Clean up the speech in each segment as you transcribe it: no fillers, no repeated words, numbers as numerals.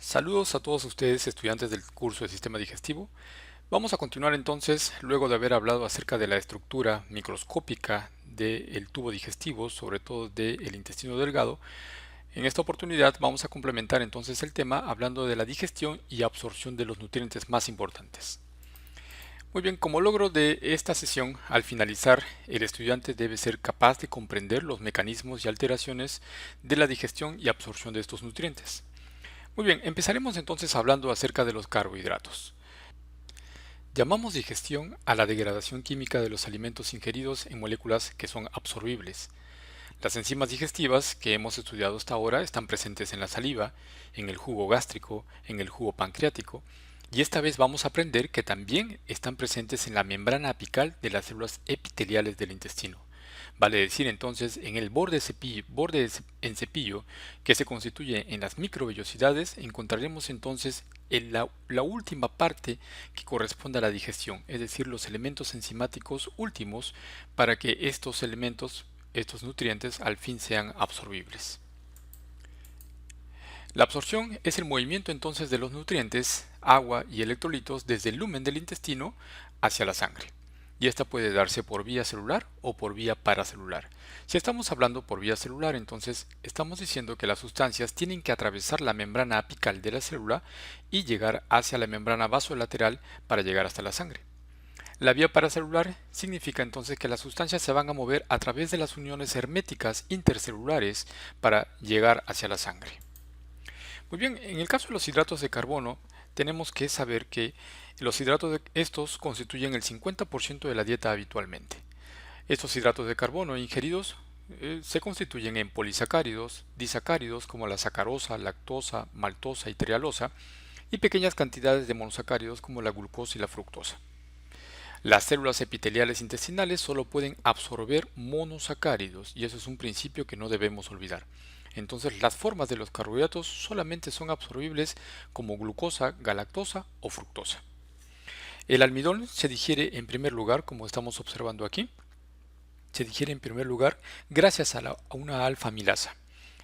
Saludos a todos ustedes, estudiantes del curso de Sistema Digestivo. Vamos a continuar entonces, luego de haber hablado acerca de la estructura microscópica del tubo digestivo, sobre todo del intestino delgado. En esta oportunidad vamos a complementar entonces el tema hablando de la digestión y absorción de los nutrientes más importantes. Muy bien, como logro de esta sesión, al finalizar, el estudiante debe ser capaz de comprender los mecanismos y alteraciones de la digestión y absorción de estos nutrientes. Muy bien, empezaremos entonces hablando acerca de los carbohidratos. Llamamos digestión a la degradación química de los alimentos ingeridos en moléculas que son absorbibles. Las enzimas digestivas que hemos estudiado hasta ahora están presentes en la saliva, en el jugo gástrico, en el jugo pancreático, y esta vez vamos a aprender que también están presentes en la membrana apical de las células epiteliales del intestino. Vale decir entonces en el en cepillo que se constituye en las microvellosidades encontraremos entonces la última parte que corresponde a la digestión, es decir, los elementos enzimáticos últimos para que estos nutrientes al fin sean absorbibles. La absorción es el movimiento entonces de los nutrientes, agua y electrolitos desde el lumen del intestino hacia la sangre. Y esta puede darse por vía celular o por vía paracelular. Si estamos hablando por vía celular, entonces estamos diciendo que las sustancias tienen que atravesar la membrana apical de la célula y llegar hacia la membrana vasolateral para llegar hasta la sangre. La vía paracelular significa entonces que las sustancias se van a mover a través de las uniones herméticas intercelulares para llegar hacia la sangre. Muy bien, en el caso de los hidratos de carbono, tenemos que saber que los hidratos de estos constituyen el 50% de la dieta habitualmente. Estos hidratos de carbono ingeridos se constituyen en polisacáridos, disacáridos como la sacarosa, lactosa, maltosa y trealosa, y pequeñas cantidades de monosacáridos como la glucosa y la fructosa. Las células epiteliales intestinales solo pueden absorber monosacáridos y eso es un principio que no debemos olvidar. Entonces las formas de los carbohidratos solamente son absorbibles como glucosa, galactosa o fructosa. El almidón se digiere en primer lugar, como estamos observando aquí, se digiere en primer lugar gracias a una alfa-amilasa.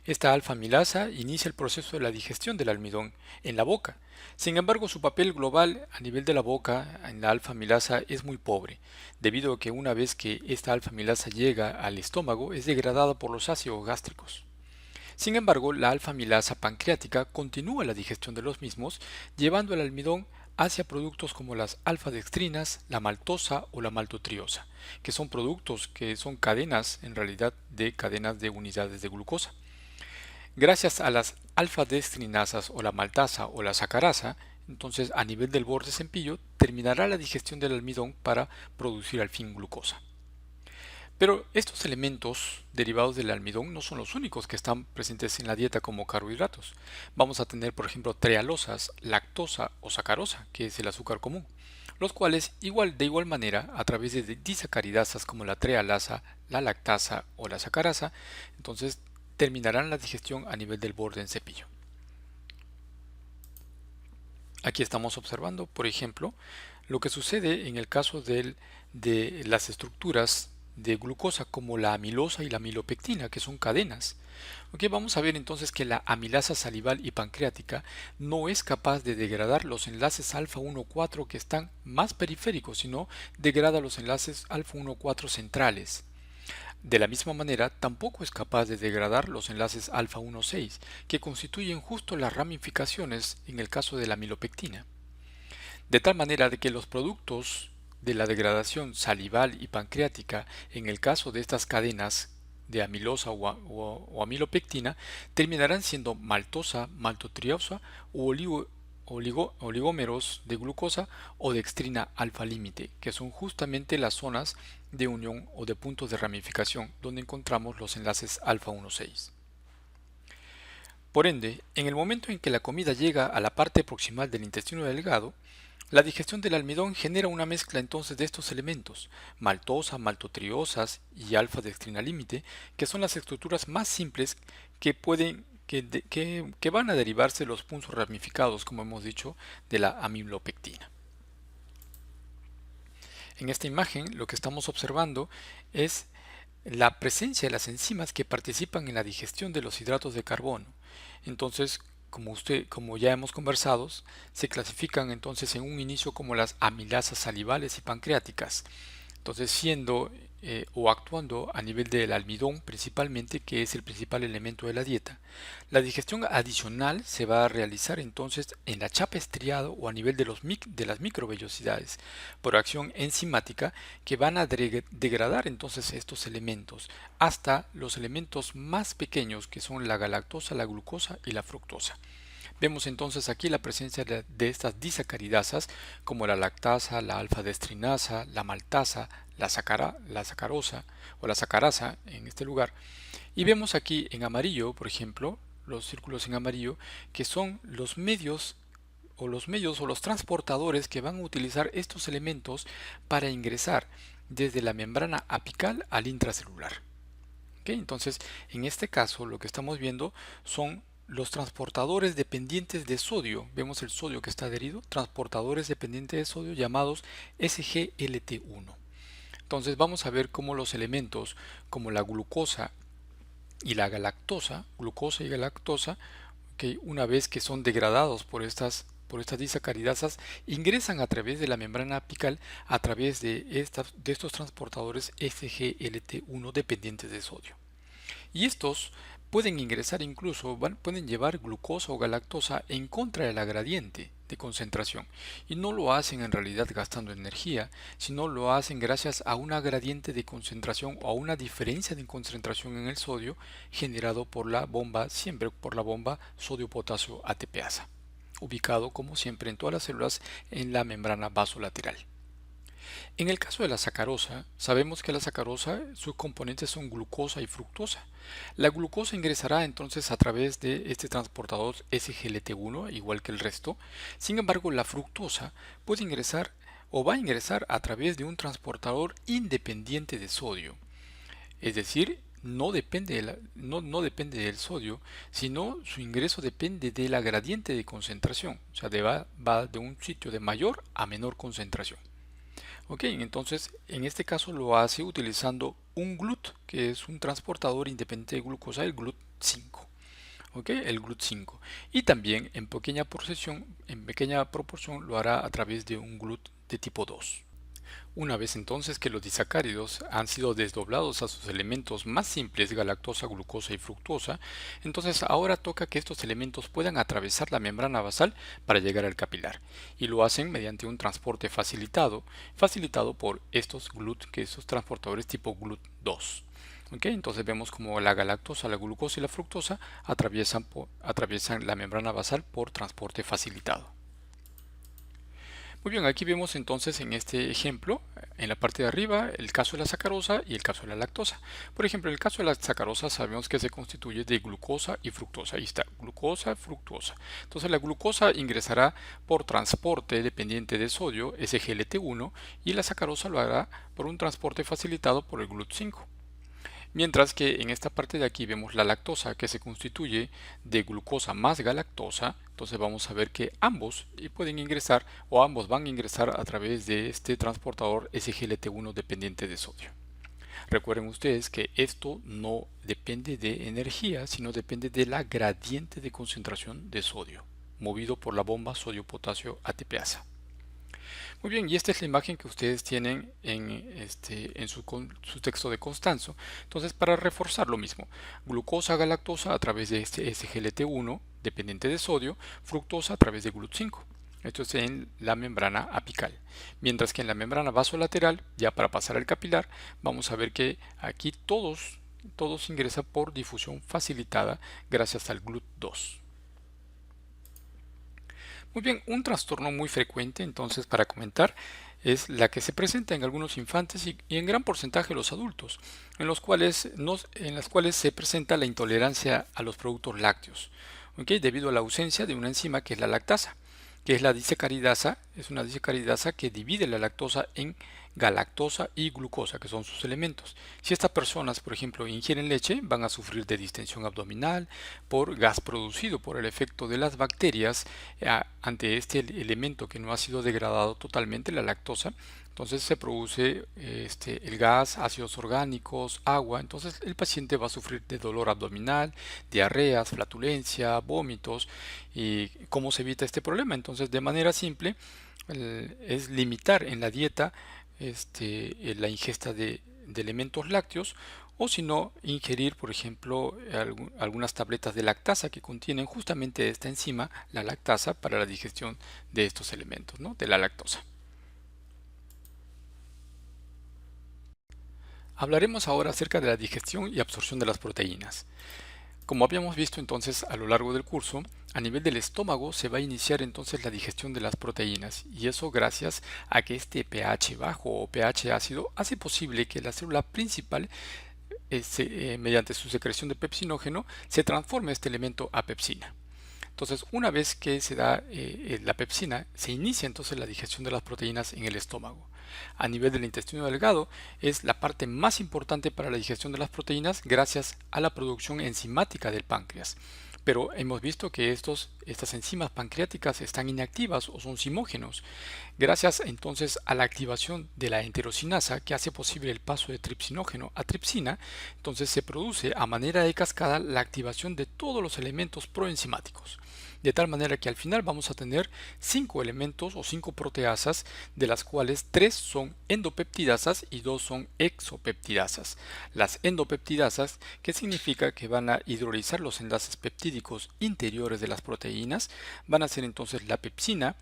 Esta alfa-amilasa inicia el proceso de la digestión del almidón en la boca. Sin embargo, su papel global a nivel de la boca en la alfa-amilasa es muy pobre, debido a que una vez que esta alfa-amilasa llega al estómago es degradada por los ácidos gástricos. Sin embargo, la alfa-amilasa pancreática continúa la digestión de los mismos, llevando el almidón hacia productos como las alfa-dextrinas, la maltosa o la maltotriosa, que son productos que son cadenas, en realidad, de cadenas de unidades de glucosa. Gracias a las alfa-dextrinasas o la maltasa o la sacarasa, entonces a nivel del borde cepillo terminará la digestión del almidón para producir al fin glucosa. Pero estos elementos derivados del almidón no son los únicos que están presentes en la dieta como carbohidratos. Vamos a tener, por ejemplo, trealosas, lactosa o sacarosa, que es el azúcar común, los cuales de igual manera, a través de disacaridasas como la trealasa, la lactasa o la sacarasa, entonces terminarán la digestión a nivel del borde en cepillo. Aquí estamos observando, por ejemplo, lo que sucede en el caso de las estructuras de glucosa como la amilosa y la amilopectina, que son cadenas. Ok, vamos a ver entonces que la amilasa salival y pancreática no es capaz de degradar los enlaces alfa 1,4 que están más periféricos, sino degrada los enlaces alfa 1,4 centrales. De la misma manera, tampoco es capaz de degradar los enlaces alfa 1,6, que constituyen justo las ramificaciones en el caso de la amilopectina. De tal manera de que los productos de la degradación salival y pancreática en el caso de estas cadenas de amilosa o amilopectina terminarán siendo maltosa, maltotriosa u oligómeros de glucosa o dextrina alfa límite, que son justamente las zonas de unión o de puntos de ramificación donde encontramos los enlaces alfa 1,6. Por ende, en el momento en que la comida llega a la parte proximal del intestino delgado, la digestión del almidón genera una mezcla entonces de estos elementos, maltosa, maltotriosas y alfa-dextrina límite, que son las estructuras más simples que van a derivarse de los puntos ramificados, como hemos dicho, de la amilopectina. En esta imagen lo que estamos observando es la presencia de las enzimas que participan en la digestión de los hidratos de carbono. Entonces, como ya hemos conversado, se clasifican entonces en un inicio como las amilasas salivales y pancreáticas. Entonces, siendo o actuando a nivel del almidón principalmente, que es el principal elemento de la dieta, la digestión adicional se va a realizar entonces en la chapa estriado o a nivel de, de las microvellosidades por acción enzimática que van a degradar entonces estos elementos hasta los elementos más pequeños que son la galactosa, la glucosa y la fructosa. Vemos entonces aquí la presencia de estas disacaridasas como la lactasa, la alfa-destrinasa, la maltasa, la sacarosa o la sacarasa en este lugar. Y vemos aquí en amarillo, por ejemplo, los círculos en amarillo, que son los medios o los transportadores que van a utilizar estos elementos para ingresar desde la membrana apical al intracelular. ¿Okay? Entonces, en este caso, lo que estamos viendo son los transportadores dependientes de sodio. Vemos el sodio que está adherido, transportadores dependientes de sodio llamados SGLT1. Entonces, vamos a ver cómo los elementos como la glucosa y la galactosa, ¿okay? Una vez que son degradados por estas disacaridasas, ingresan a través de la membrana apical a través de estos transportadores SGLT1 dependientes de sodio. Y estos pueden ingresar incluso, pueden llevar glucosa o galactosa en contra de la gradiente de concentración. Y no lo hacen en realidad gastando energía, sino lo hacen gracias a una gradiente de concentración o a una diferencia de concentración en el sodio generado por la bomba, siempre por la bomba sodio-potasio ATPasa, ubicado como siempre en todas las células en la membrana vasolateral. En el caso de la sacarosa, sabemos que la sacarosa, sus componentes son glucosa y fructosa. La glucosa ingresará entonces a través de este transportador SGLT1, igual que el resto. Sin embargo, la fructosa puede ingresar o va a ingresar a través de un transportador independiente de sodio. Es decir, no depende, no depende del sodio, sino su ingreso depende de la gradiente de concentración. O sea, va de un sitio de mayor a menor concentración. Ok, entonces en este caso lo hace utilizando un GLUT, que es un transportador independiente de glucosa, el GLUT5. Ok, el GLUT5. Y también en pequeña proporción lo hará a través de un GLUT de tipo 2. Una vez entonces que los disacáridos han sido desdoblados a sus elementos más simples, galactosa, glucosa y fructosa, entonces ahora toca que estos elementos puedan atravesar la membrana basal para llegar al capilar, y lo hacen mediante un transporte facilitado por estos GLUT, que esos transportadores tipo GLUT2. Okay, entonces vemos como la galactosa, la glucosa y la fructosa atraviesan la membrana basal por transporte facilitado. Muy bien, aquí vemos entonces en este ejemplo, en la parte de arriba, el caso de la sacarosa y el caso de la lactosa. Por ejemplo, en el caso de la sacarosa sabemos que se constituye de glucosa y fructosa. Ahí está, glucosa, fructosa. Entonces la glucosa ingresará por transporte dependiente de sodio, SGLT1, y la sacarosa lo hará por un transporte facilitado por el GLUT5. Mientras que en esta parte de aquí vemos la lactosa, que se constituye de glucosa más galactosa. Entonces vamos a ver que ambos pueden ingresar o ambos van a ingresar a través de este transportador SGLT1 dependiente de sodio. Recuerden ustedes que esto no depende de energía, sino depende de la gradiente de concentración de sodio, movido por la bomba sodio-potasio ATPasa. Muy bien, y esta es la imagen que ustedes tienen en su texto de Constanzo. Entonces, para reforzar lo mismo, glucosa galactosa a través de este SGLT1 dependiente de sodio, fructosa a través de GLUT5. Esto es en la membrana apical. Mientras que en la membrana vasolateral, ya para pasar al capilar, vamos a ver que aquí todos ingresan por difusión facilitada gracias al GLUT2. Muy bien, un trastorno muy frecuente entonces para comentar es la que se presenta en algunos infantes y en gran porcentaje de los adultos, en las cuales se presenta la intolerancia a los productos lácteos, ¿okay? Debido a la ausencia de una enzima que es la lactasa, que es la disacaridasa, es una disacaridasa que divide la lactosa en galactosa y glucosa, que son sus elementos. Si estas personas, por ejemplo, ingieren leche, van a sufrir de distensión abdominal por gas producido por el efecto de las bacterias ante este elemento que no ha sido degradado totalmente, la lactosa. Entonces se produce el gas, ácidos orgánicos, agua. Entonces el paciente va a sufrir de dolor abdominal, diarreas, flatulencia, vómitos. ¿Y cómo se evita este problema? Entonces, de manera simple, es limitar en la dieta la ingesta de elementos lácteos, o si no, ingerir, por ejemplo, algunas tabletas de lactasa que contienen justamente esta enzima, la lactasa, para la digestión de estos elementos, ¿no? De la lactosa. Hablaremos ahora acerca de la digestión y absorción de las proteínas. Como habíamos visto entonces a lo largo del curso, a nivel del estómago se va a iniciar entonces la digestión de las proteínas, y eso gracias a que este pH bajo o pH ácido hace posible que la célula principal, mediante su secreción de pepsinógeno, se transforme este elemento a pepsina. Entonces, una vez que se da la pepsina, se inicia entonces la digestión de las proteínas en el estómago. A nivel del intestino delgado, es la parte más importante para la digestión de las proteínas gracias a la producción enzimática del páncreas. Pero hemos visto que estas enzimas pancreáticas están inactivas o son zimógenos. Gracias entonces a la activación de la enterocinasa, que hace posible el paso de tripsinógeno a tripsina, entonces se produce a manera de cascada la activación de todos los elementos proenzimáticos. De tal manera que al final vamos a tener 5 elementos o 5 proteasas, de las cuales 3 son endopeptidasas y 2 son exopeptidasas. Las endopeptidasas, que significa que van a hidrolizar los enlaces peptídicos interiores de las proteínas, van a ser entonces la pepsina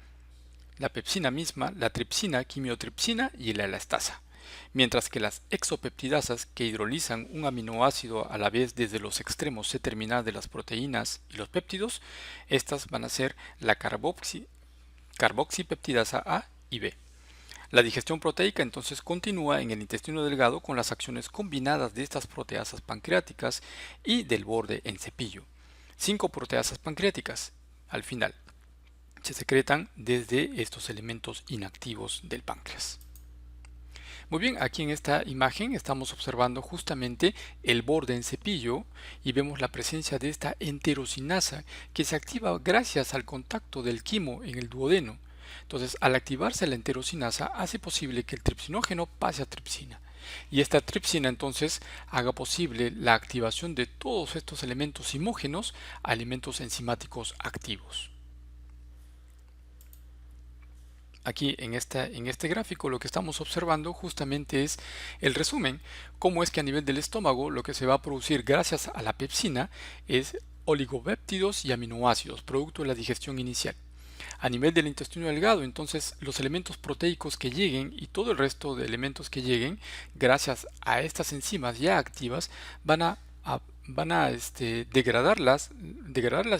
misma, la tripsina, quimiotripsina y la elastasa. Mientras que las exopeptidasas, que hidrolizan un aminoácido a la vez desde los extremos C-terminal de las proteínas y los péptidos, estas van a ser la carboxipeptidasa A y B. La digestión proteica entonces continúa en el intestino delgado con las acciones combinadas de estas proteasas pancreáticas y del borde en cepillo. 5 proteasas pancreáticas, al final, se secretan desde estos elementos inactivos del páncreas. Muy bien, aquí en esta imagen estamos observando justamente el borde en cepillo y vemos la presencia de esta enterocinasa, que se activa gracias al contacto del quimo en el duodeno. Entonces, al activarse la enterocinasa, hace posible que el tripsinógeno pase a tripsina. Y esta tripsina entonces haga posible la activación de todos estos elementos zimógenos a elementos enzimáticos activos. Aquí en este gráfico lo que estamos observando justamente es el resumen, cómo es que a nivel del estómago lo que se va a producir gracias a la pepsina es oligopéptidos y aminoácidos, producto de la digestión inicial. A nivel del intestino delgado, entonces, los elementos proteicos que lleguen y todo el resto de elementos que lleguen, gracias a estas enzimas ya activas, van a degradar las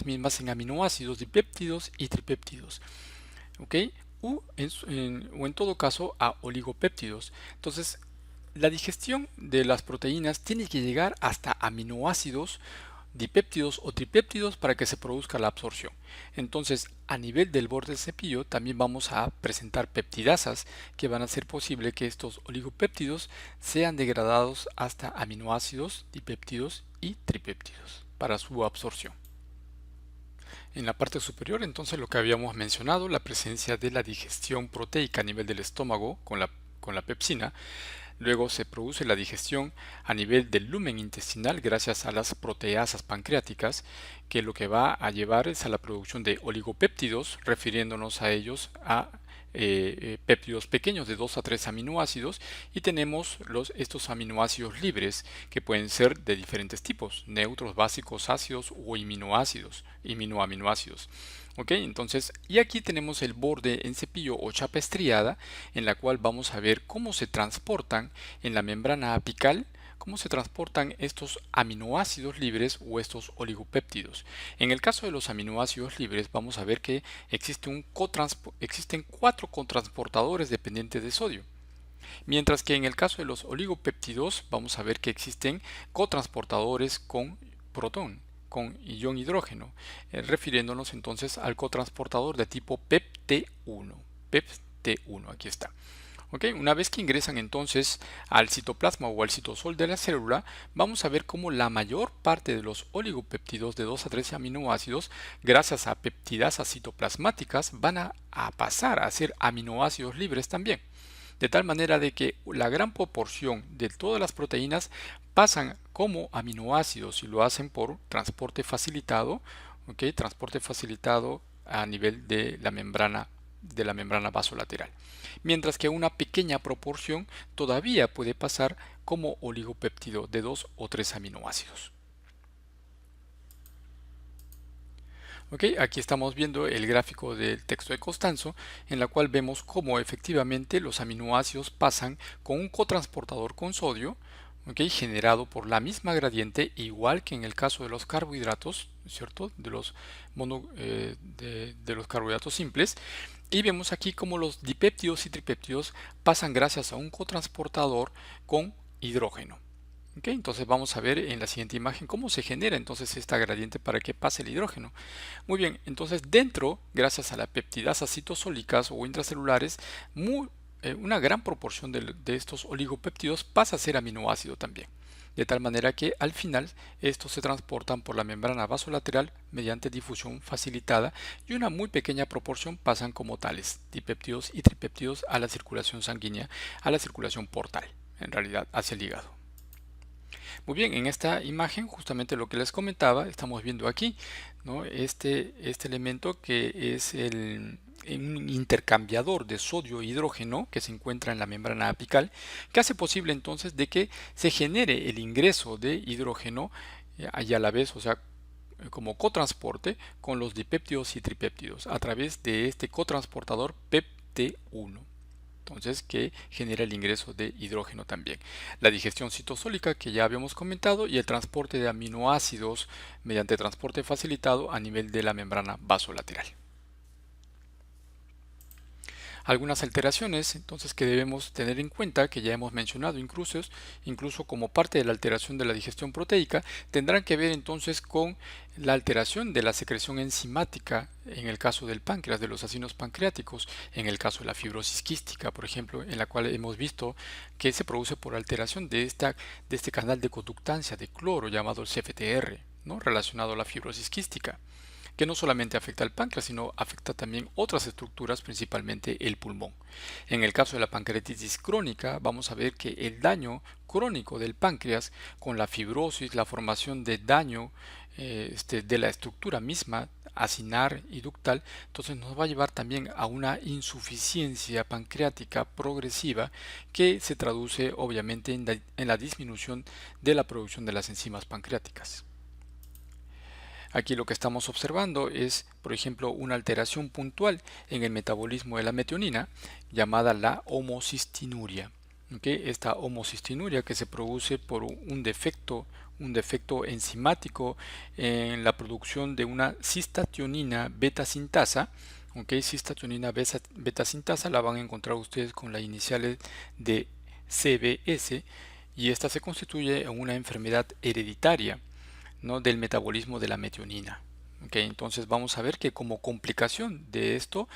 mismas en aminoácidos, dipéptidos y tripéptidos. ¿Ok? O en todo caso a oligopéptidos. Entonces, la digestión de las proteínas tiene que llegar hasta aminoácidos, dipéptidos o tripéptidos para que se produzca la absorción. Entonces, a nivel del borde del cepillo también vamos a presentar peptidasas que van a hacer posible que estos oligopéptidos sean degradados hasta aminoácidos, dipéptidos y tripéptidos para su absorción. En la parte superior, entonces, lo que habíamos mencionado, la presencia de la digestión proteica a nivel del estómago con la pepsina. Luego se produce la digestión a nivel del lumen intestinal gracias a las proteasas pancreáticas, que lo que va a llevar es a la producción de oligopéptidos, refiriéndonos a ellos a péptidos pequeños de 2 a 3 aminoácidos, y tenemos estos aminoácidos libres, que pueden ser de diferentes tipos: neutros, básicos, ácidos o iminoaminoácidos. Ok, entonces, y aquí tenemos el borde en cepillo o chapa estriada, en la cual vamos a ver cómo se transportan en la membrana apical, cómo se transportan estos aminoácidos libres o estos oligopéptidos. En el caso de los aminoácidos libres, vamos a ver que existen 4 cotransportadores dependientes de sodio. Mientras que en el caso de los oligopéptidos, vamos a ver que existen cotransportadores con protón, con ion hidrógeno, refiriéndonos entonces al cotransportador de tipo PEPT1. PEPT1, aquí está. ¿Ok? Una vez que ingresan entonces al citoplasma o al citosol de la célula, vamos a ver cómo la mayor parte de los oligopéptidos de 2 a 13 aminoácidos, gracias a peptidasas citoplasmáticas, van a pasar a ser aminoácidos libres también. De tal manera de que la gran proporción de todas las proteínas pasan como aminoácidos y lo hacen por transporte facilitado, ¿ok? Transporte facilitado a nivel de la membrana vasolateral. Mientras que una pequeña proporción todavía puede pasar como oligopéptido de 2 o 3 aminoácidos. Ok, aquí estamos viendo el gráfico del texto de Costanzo, en la cual vemos cómo efectivamente los aminoácidos pasan con un cotransportador con sodio, ok, generado por la misma gradiente, igual que en el caso de los carbohidratos, ¿cierto? De los carbohidratos simples. Y vemos aquí cómo los dipéptidos y tripéptidos pasan gracias a un cotransportador con hidrógeno. Ok, entonces vamos a ver en la siguiente imagen cómo se genera entonces esta gradiente para que pase el hidrógeno. Muy bien, entonces dentro, gracias a las peptidasas citosólicas o intracelulares, una gran proporción de estos oligopéptidos pasa a ser aminoácido también. De tal manera que al final estos se transportan por la membrana vasolateral mediante difusión facilitada y una muy pequeña proporción pasan como tales, dipéptidos y tripéptidos a la circulación sanguínea, a la circulación portal, en realidad hacia el hígado. Muy bien, en esta imagen justamente lo que les comentaba, estamos viendo aquí, ¿no? Este elemento que es un intercambiador de sodio e hidrógeno que se encuentra en la membrana apical, que hace posible entonces de que se genere el ingreso de hidrógeno y a la vez, o sea, como cotransporte con los dipéptidos y tripéptidos a través de este cotransportador PEPT1. Entonces, que genera el ingreso de hidrógeno también. La digestión citosólica que ya habíamos comentado y el transporte de aminoácidos mediante transporte facilitado a nivel de la membrana vasolateral. Algunas alteraciones entonces que debemos tener en cuenta, que ya hemos mencionado incluso como parte de la alteración de la digestión proteica, tendrán que ver entonces con la alteración de la secreción enzimática en el caso del páncreas, de los ácidos pancreáticos, en el caso de la fibrosis quística, por ejemplo, en la cual hemos visto que se produce por alteración de este canal de conductancia de cloro llamado el CFTR, ¿no? Relacionado a la fibrosis quística, que no solamente afecta al páncreas, sino afecta también otras estructuras, principalmente el pulmón. En el caso de la pancreatitis crónica, vamos a ver que el daño crónico del páncreas, con la fibrosis, la formación de daño de la estructura misma, acinar y ductal, entonces nos va a llevar también a una insuficiencia pancreática progresiva que se traduce obviamente en la disminución de la producción de las enzimas pancreáticas. Aquí lo que estamos observando es, por ejemplo, una alteración puntual en el metabolismo de la metionina llamada la homocistinuria. ¿Okay? Esta homocistinuria que se produce por un defecto enzimático en la producción de una cistationina beta sintasa. ¿Okay? Cistationina beta sintasa la van a encontrar ustedes con las iniciales de CBS, y esta se constituye en una enfermedad hereditaria, ¿no? Del metabolismo de la metionina. Okay, entonces vamos a ver que como complicación de esto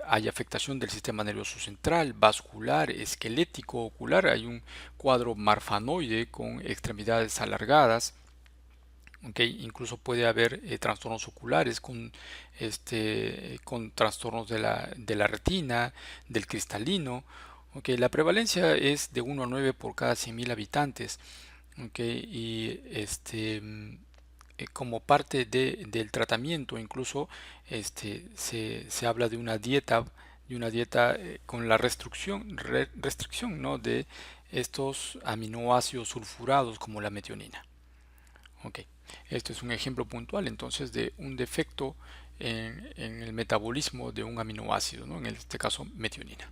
hay afectación del sistema nervioso central, vascular, esquelético, ocular. Hay un cuadro marfanoide con extremidades alargadas. Okay, incluso puede haber trastornos oculares con trastornos de la retina, del cristalino. Okay, la prevalencia es de 1 a 9 por cada 100.000 habitantes. Okay, y como parte del tratamiento, incluso se habla de una dieta con la restricción, ¿no? De estos aminoácidos sulfurados como la metionina. Okay. Esto es un ejemplo puntual entonces de un defecto en el metabolismo de un aminoácido, ¿no? En este caso metionina.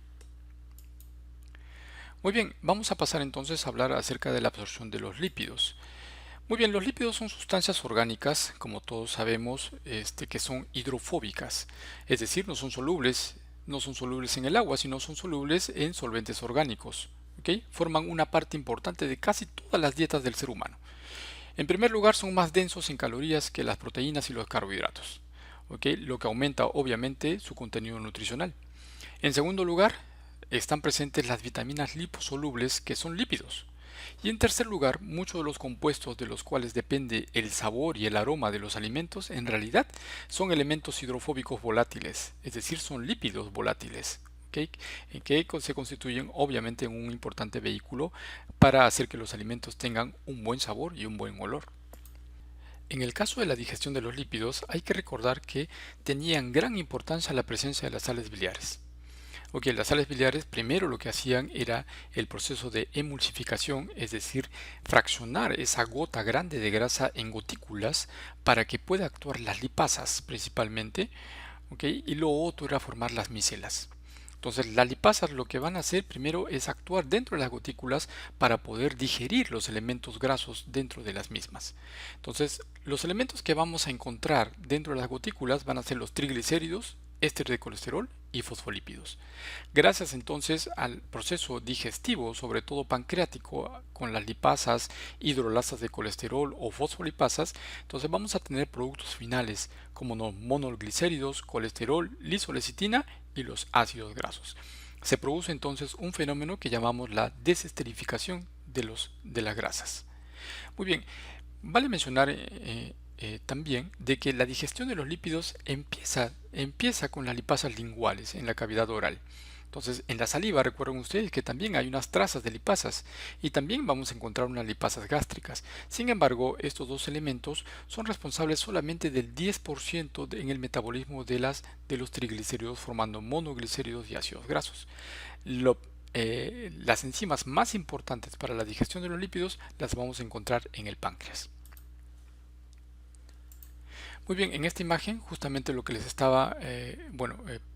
Muy bien, vamos a pasar entonces a hablar acerca de la absorción de los lípidos. Muy bien, los lípidos son sustancias orgánicas, como todos sabemos, que son hidrofóbicas, es decir, no son solubles en el agua, sino son solubles en solventes orgánicos. ¿Okay? Forman una parte importante de casi todas las dietas del ser humano. En primer lugar, son más densos en calorías que las proteínas y los carbohidratos, ¿okay? Lo que aumenta obviamente su contenido nutricional. En segundo lugar, están presentes las vitaminas liposolubles, que son lípidos. Y en tercer lugar, muchos de los compuestos de los cuales depende el sabor y el aroma de los alimentos en realidad son elementos hidrofóbicos volátiles, es decir, son lípidos volátiles, ¿ok? Que se constituyen obviamente en un importante vehículo para hacer que los alimentos tengan un buen sabor y un buen olor. En el caso de la digestión de los lípidos, hay que recordar que tenían gran importancia la presencia de las sales biliares. Ok, las sales biliares primero lo que hacían era el proceso de emulsificación, es decir, fraccionar esa gota grande de grasa en gotículas para que pueda actuar las lipasas principalmente, ok, y lo otro era formar las micelas. Entonces las lipasas lo que van a hacer primero es actuar dentro de las gotículas para poder digerir los elementos grasos dentro de las mismas. Entonces los elementos que vamos a encontrar dentro de las gotículas van a ser los triglicéridos, éster de colesterol y fosfolípidos. Gracias entonces al proceso digestivo, sobre todo pancreático, con las lipasas, hidrolasas de colesterol o fosfolipasas, entonces vamos a tener productos finales como los monoglicéridos, colesterol, lisolecitina y los ácidos grasos. Se produce entonces un fenómeno que llamamos la desesterificación de las grasas. Muy bien, vale mencionar también de que la digestión de los lípidos empieza con las lipasas linguales en la cavidad oral. Entonces, en la saliva recuerden ustedes que también hay unas trazas de lipasas y también vamos a encontrar unas lipasas gástricas. Sin embargo, estos dos elementos son responsables solamente del 10% en el metabolismo de los triglicéridos, formando monoglicéridos y ácidos grasos. Las enzimas más importantes para la digestión de los lípidos las vamos a encontrar en el páncreas. Muy bien, en esta imagen justamente lo que les estaba,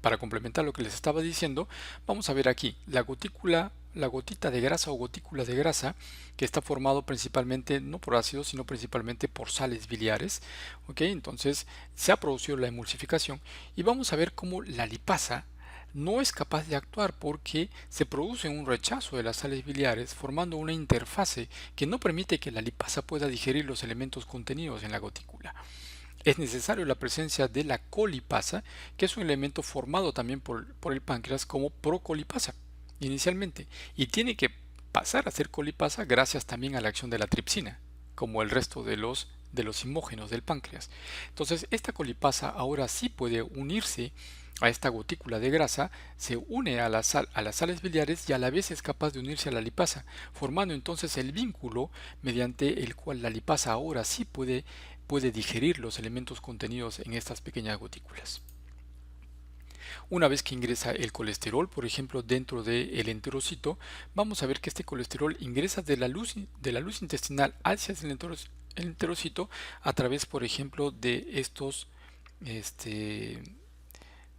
para complementar lo que les estaba diciendo, vamos a ver aquí la gotícula, la gotita de grasa o gotícula de grasa que está formado principalmente no por ácidos sino principalmente por sales biliares. ¿Ok? Entonces se ha producido la emulsificación y vamos a ver cómo la lipasa no es capaz de actuar porque se produce un rechazo de las sales biliares formando una interfase que no permite que la lipasa pueda digerir los elementos contenidos en la gotícula. Es necesario la presencia de la colipasa, que es un elemento formado también por el páncreas como procolipasa inicialmente, y tiene que pasar a ser colipasa gracias también a la acción de la tripsina, como el resto de los simógenos del páncreas. Entonces, esta colipasa ahora sí puede unirse a esta gotícula de grasa, se une a las sales biliares y a la vez es capaz de unirse a la lipasa, formando entonces el vínculo mediante el cual la lipasa ahora sí puede digerir los elementos contenidos en estas pequeñas gotículas. Una vez que ingresa el colesterol, por ejemplo, dentro del enterocito, vamos a ver que este colesterol ingresa de la luz intestinal hacia el enterocito a través, por ejemplo, de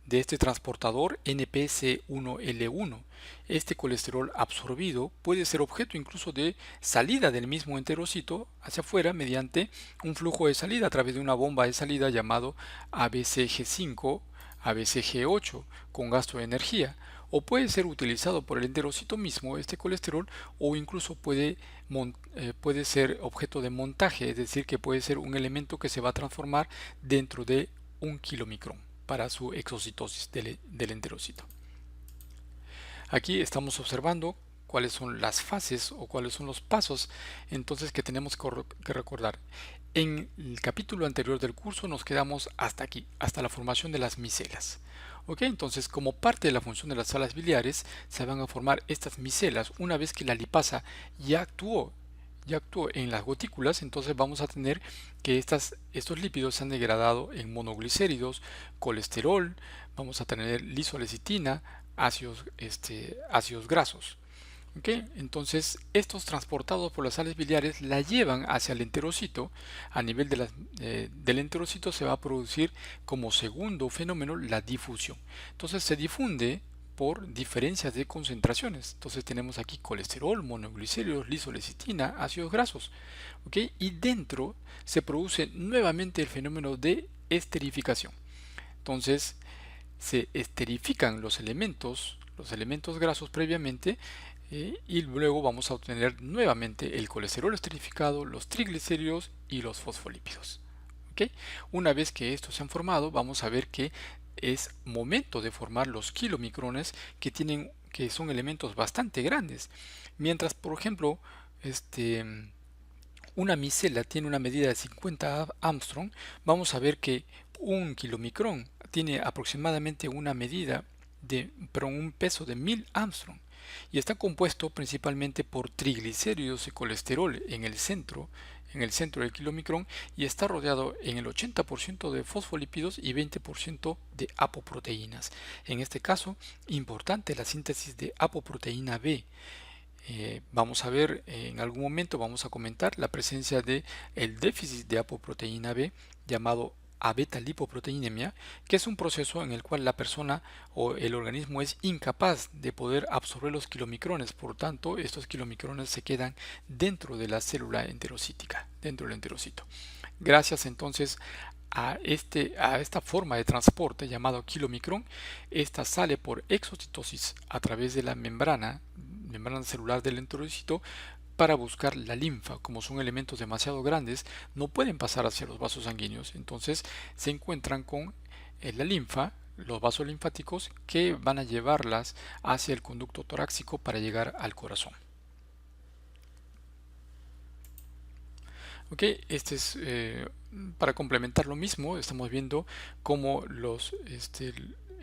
este transportador NPC1L1. Este colesterol absorbido puede ser objeto incluso de salida del mismo enterocito hacia afuera mediante un flujo de salida a través de una bomba de salida llamado ABCG5, ABCG8 con gasto de energía, o puede ser utilizado por el enterocito mismo este colesterol, o incluso puede ser objeto de montaje, es decir, que puede ser un elemento que se va a transformar dentro de un kilomicrón para su exocitosis del enterocito. Aquí estamos observando cuáles son las fases o cuáles son los pasos entonces que tenemos que recordar. En el capítulo anterior del curso nos quedamos hasta aquí, hasta la formación de las micelas. ¿Ok? Entonces, como parte de la función de las salas biliares, se van a formar estas micelas. Una vez que la lipasa ya actuó en las gotículas, entonces vamos a tener que estos lípidos se han degradado en monoglicéridos, colesterol, vamos a tener lisolecitina, ácidos grasos. ¿Okay? Entonces, estos transportados por las sales biliares la llevan hacia el enterocito. A nivel del enterocito se va a producir como segundo fenómeno la difusión. Entonces, se difunde por diferencias de concentraciones. Entonces tenemos aquí colesterol, monoglicéridos, lisolecitina, ácidos grasos. ¿Okay? Y dentro se produce nuevamente el fenómeno de esterificación. Entonces se esterifican los elementos grasos previamente y luego vamos a obtener nuevamente el colesterol esterificado, los triglicéridos y los fosfolípidos. ¿Okay? Una vez que estos se han formado, vamos a ver que es momento de formar los kilomicrones que que son elementos bastante grandes. Mientras, por ejemplo, una micela tiene una medida de 50 Armstrong, vamos a ver que un kilomicrón tiene aproximadamente una medida pero un peso de 1000 Armstrong y está compuesto principalmente por triglicéridos y colesterol en el centro del kilomicrón, y está rodeado en el 80% de fosfolípidos y 20% de apoproteínas. En este caso, importante la síntesis de apoproteína B. Vamos a ver en algún momento, vamos a comentar la presencia de el déficit de apoproteína B, llamado abeta-lipoproteinemia, que es un proceso en el cual la persona o el organismo es incapaz de poder absorber los kilomicrones. Por tanto, estos kilomicrones se quedan dentro de la célula enterocítica, dentro del enterocito. Gracias entonces a esta forma de transporte llamado kilomicrón, esta sale por exocitosis a través de la membrana celular del enterocito para buscar la linfa. Como son elementos demasiado grandes, no pueden pasar hacia los vasos sanguíneos, entonces se encuentran con la linfa, los vasos linfáticos, que van a llevarlas hacia el conducto torácico para llegar al corazón. Ok, para complementar lo mismo, estamos viendo cómo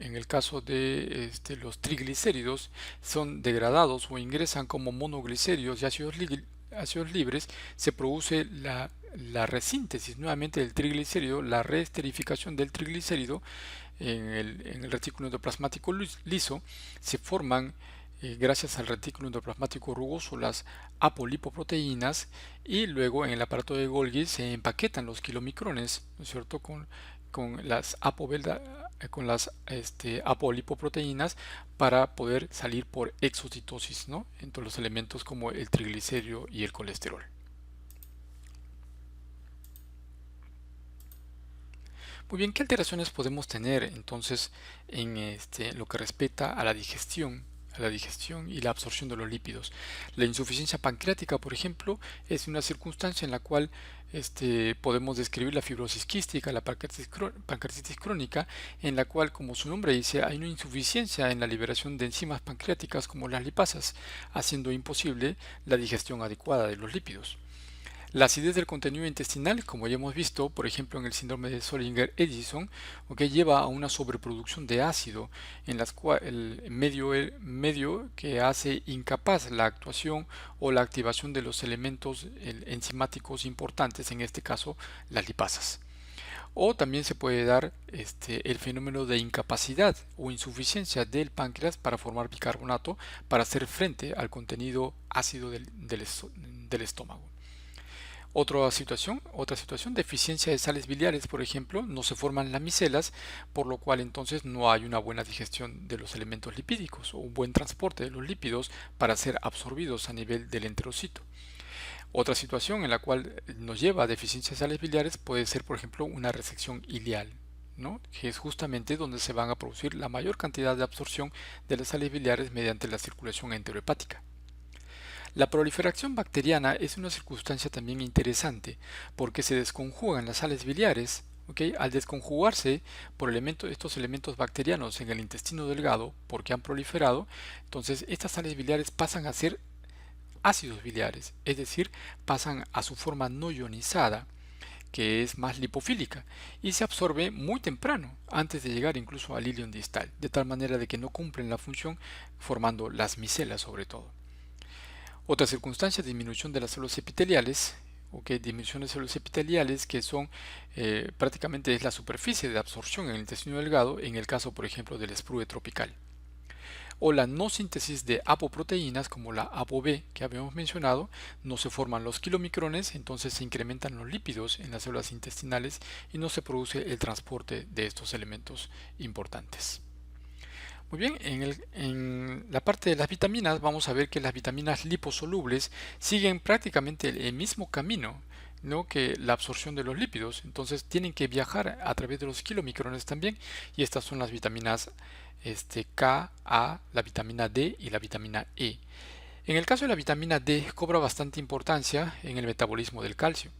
en el caso de los triglicéridos son degradados o ingresan como monoglicéridos y ácidos libres. Se produce la resíntesis nuevamente del triglicérido, la reesterificación del triglicérido en el retículo endoplasmático liso. Se forman gracias al retículo endoplasmático rugoso las apolipoproteínas, y luego en el aparato de Golgi se empaquetan los kilomicrones, ¿no es cierto?, con las apolipoproteínas para poder salir por exocitosis, ¿no?, entre los elementos como el triglicérido y el colesterol. Muy bien, ¿qué alteraciones podemos tener entonces en lo que respecta a la digestión? Y la absorción de los lípidos? La insuficiencia pancreática, por ejemplo, es una circunstancia en la cual podemos describir la fibrosis quística, la pancreatitis crónica, en la cual, como su nombre dice, hay una insuficiencia en la liberación de enzimas pancreáticas como las lipasas, haciendo imposible la digestión adecuada de los lípidos. La acidez del contenido intestinal, como ya hemos visto, por ejemplo, en el síndrome de Zollinger-Ellison, lleva a una sobreproducción de ácido, en las cual el medio que hace incapaz la actuación o la activación de los elementos enzimáticos importantes, en este caso las lipasas. O también se puede dar el fenómeno de incapacidad o insuficiencia del páncreas para formar bicarbonato para hacer frente al contenido ácido del estómago. Otra situación, deficiencia de sales biliares, por ejemplo, no se forman las micelas, por lo cual entonces no hay una buena digestión de los elementos lipídicos o un buen transporte de los lípidos para ser absorbidos a nivel del enterocito. Otra situación en la cual nos lleva a deficiencia de sales biliares puede ser, por ejemplo, una resección ileal, ¿no?, que es justamente donde se van a producir la mayor cantidad de absorción de las sales biliares mediante la circulación enterohepática. La proliferación bacteriana es una circunstancia también interesante porque se desconjugan las sales biliares. Al desconjugarse por estos elementos bacterianos en el intestino delgado, porque han proliferado, entonces estas sales biliares pasan a ser ácidos biliares, es decir, pasan a su forma no ionizada, que es más lipofílica, y se absorbe muy temprano, antes de llegar incluso al ilion distal, de tal manera de que no cumplen la función, formando las micelas sobre todo. Otra circunstancia, disminución de las células epiteliales, disminución de células epiteliales, que son prácticamente es la superficie de absorción en el intestino delgado, en el caso por ejemplo del sprue tropical. O la no síntesis de apoproteínas como la ApoB que habíamos mencionado, no se forman los kilomicrones, entonces se incrementan los lípidos en las células intestinales y no se produce el transporte de estos elementos importantes. Muy bien, en la parte de las vitaminas vamos a ver que las vitaminas liposolubles siguen prácticamente el mismo camino, ¿no?, que la absorción de los lípidos. Entonces tienen que viajar a través de los kilomicrones también, y estas son las vitaminas K, A, la vitamina D y la vitamina E. En el caso de la vitamina D cobra bastante importancia en el metabolismo del calcio.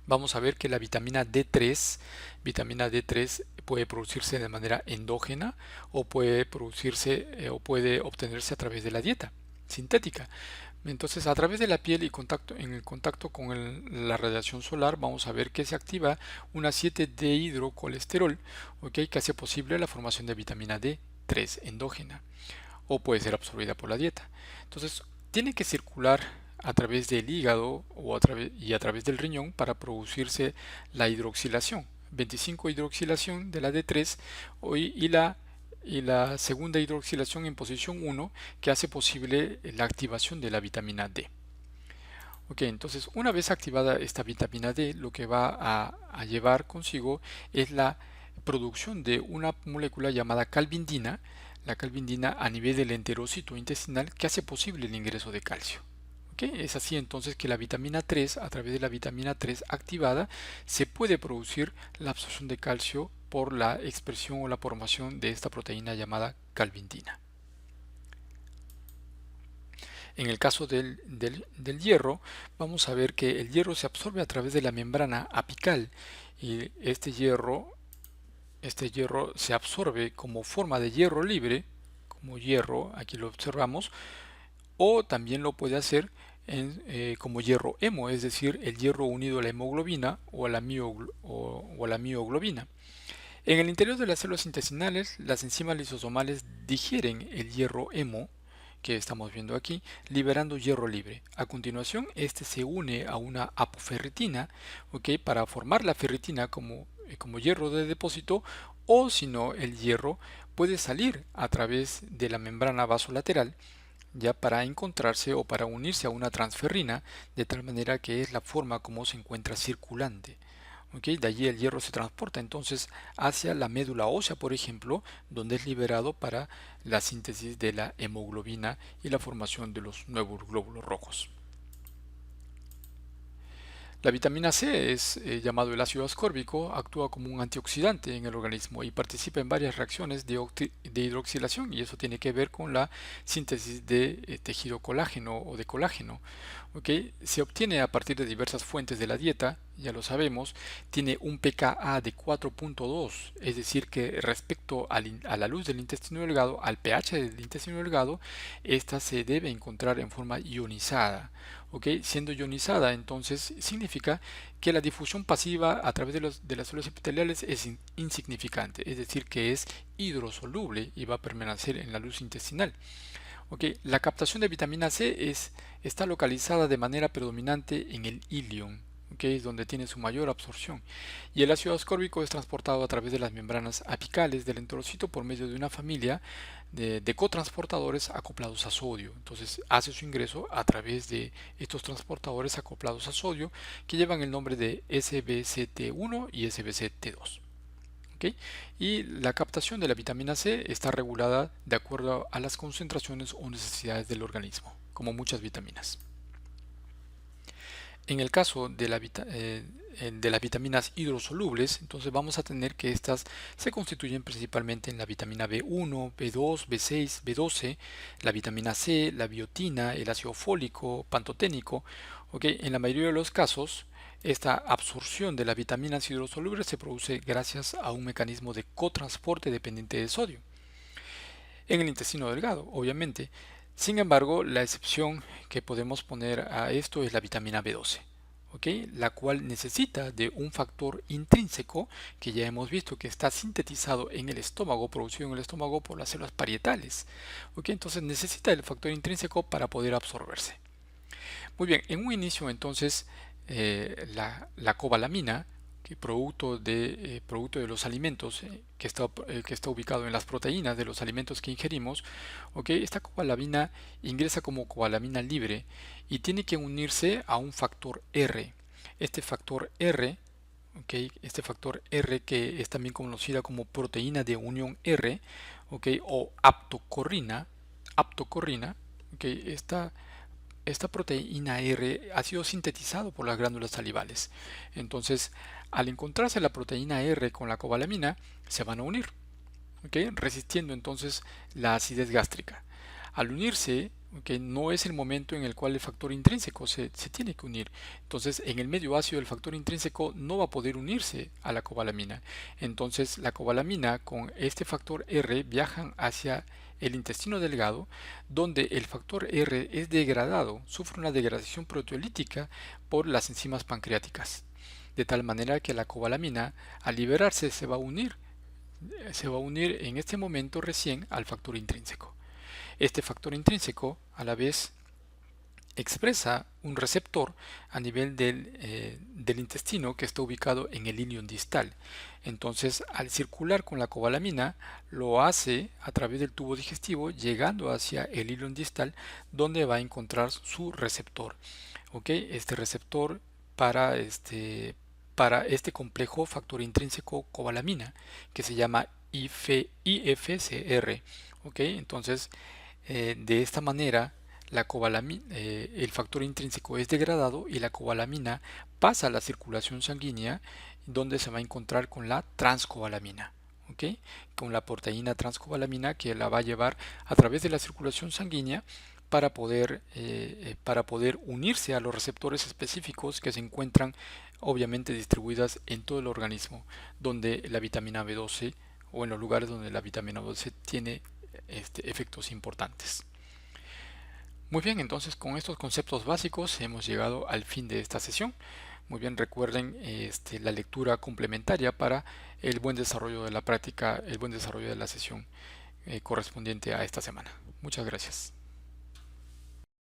vamos a ver que la vitamina D3 puede producirse de manera endógena o puede producirse o puede obtenerse a través de la dieta sintética. Entonces, a través de la piel y en el contacto con la radiación solar, vamos a ver que se activa una 7-dehidrocolesterol, ¿ok? Que hace posible la formación de vitamina D3 endógena o puede ser absorbida por la dieta. Entonces, tiene que circular a través del hígado y a través del riñón para producirse la hidroxilación. 25 hidroxilación de la D3 y la segunda hidroxilación en posición 1 que hace posible la activación de la vitamina D. Ok, entonces una vez activada esta vitamina D, lo que va a llevar consigo es la producción de una molécula llamada calvindina, la calvindina a nivel del enterocito intestinal que hace posible el ingreso de calcio. ¿Ok? Es así entonces que la vitamina 3, a través de la vitamina 3 activada, se puede producir la absorción de calcio por la expresión o la formación de esta proteína llamada calvindina. En el caso del hierro, vamos a ver que el hierro se absorbe a través de la membrana apical y este hierro se absorbe como forma de hierro libre, como hierro, aquí lo observamos, o también lo puede hacer como hierro hemo, es decir, el hierro unido a la hemoglobina o a la mioglobina. En el interior de las células intestinales, las enzimas lisosomales digieren el hierro hemo que estamos viendo aquí, liberando hierro libre. A continuación, este se une a una apoferritina, ¿ok? Para formar la ferritina como hierro de depósito, o si no, el hierro puede salir a través de la membrana vasolateral ya para encontrarse o para unirse a una transferrina, de tal manera que es la forma como se encuentra circulante. ¿Ok? De allí el hierro se transporta entonces hacia la médula ósea, por ejemplo, donde es liberado para la síntesis de la hemoglobina y la formación de los nuevos glóbulos rojos. La vitamina C es llamado el ácido ascórbico, actúa como un antioxidante en el organismo y participa en varias reacciones de hidroxilación y eso tiene que ver con la síntesis de tejido colágeno o de colágeno. ¿Ok? Se obtiene a partir de diversas fuentes de la dieta, ya lo sabemos, tiene un pKa de 4.2, es decir que respecto a la luz del intestino delgado, al pH del intestino delgado, esta se debe encontrar en forma ionizada. ¿Ok? Siendo ionizada, entonces significa que la difusión pasiva a través de las células epiteliales es insignificante, es decir, que es hidrosoluble y va a permanecer en la luz intestinal. ¿Ok? La captación de vitamina C está localizada de manera predominante en el ilion, ¿ok? Es donde tiene su mayor absorción. Y el ácido ascórbico es transportado a través de las membranas apicales del enterocito por medio de una familia de cotransportadores acoplados a sodio. Entonces hace su ingreso a través de estos transportadores acoplados a sodio que llevan el nombre de SBCT1 y SBCT2. ¿Ok? Y la captación de la vitamina C está regulada de acuerdo a las concentraciones o necesidades del organismo, como muchas vitaminas. En el caso de las vitaminas hidrosolubles, entonces vamos a tener que estas se constituyen principalmente en la vitamina B1, B2, B6, B12, la vitamina C, la biotina, el ácido fólico, pantoténico. ¿Ok? En la mayoría de los casos, esta absorción de las vitaminas hidrosolubles se produce gracias a un mecanismo de cotransporte dependiente de sodio en el intestino delgado, obviamente. Sin embargo, la excepción que podemos poner a esto es la vitamina B12, ¿ok? La cual necesita de un factor intrínseco que ya hemos visto que está sintetizado en el estómago, producido en el estómago por las células parietales, ¿ok? Entonces necesita el factor intrínseco para poder absorberse. Muy bien, en un inicio entonces la cobalamina, que producto de los alimentos que está ubicado en las proteínas de los alimentos que ingerimos, ¿ok? Esta cobalamina ingresa como cobalamina libre y tiene que unirse a un factor R. Este factor R, ¿ok? Este factor R que es también conocida como proteína de unión R, ¿ok? O aptocorrina, ¿ok? Esta proteína R ha sido sintetizado por las glándulas salivales. Entonces, al encontrarse la proteína R con la cobalamina, se van a unir, ¿ok? Resistiendo entonces la acidez gástrica. Al unirse, ¿ok? No es el momento en el cual el factor intrínseco se tiene que unir. Entonces, en el medio ácido el factor intrínseco no va a poder unirse a la cobalamina. Entonces, la cobalamina con este factor R viajan hacia el intestino delgado, donde el factor R es degradado, sufre una degradación proteolítica por las enzimas pancreáticas. De tal manera que la cobalamina, al liberarse, se va a unir en este momento recién al factor intrínseco. Este factor intrínseco, a la vez, expresa un receptor a nivel del intestino que está ubicado en el ilion distal. Entonces, al circular con la cobalamina, lo hace a través del tubo digestivo, llegando hacia el ilion distal, donde va a encontrar su receptor. ¿Ok? Este receptor para este complejo factor intrínseco cobalamina, que se llama IFCR. ¿Ok? Entonces, de esta manera, el factor intrínseco es degradado y la cobalamina pasa a la circulación sanguínea, donde se va a encontrar con la transcobalamina. ¿Ok? Con la proteína transcobalamina que la va a llevar a través de la circulación sanguínea para poder unirse a los receptores específicos que se encuentran obviamente distribuidas en todo el organismo, donde la vitamina B12 o en los lugares donde la vitamina B12 tiene efectos importantes. Muy bien, entonces con estos conceptos básicos hemos llegado al fin de esta sesión. Muy bien, recuerden la lectura complementaria para el buen desarrollo de la práctica, el buen desarrollo de la sesión correspondiente a esta semana. Muchas gracias.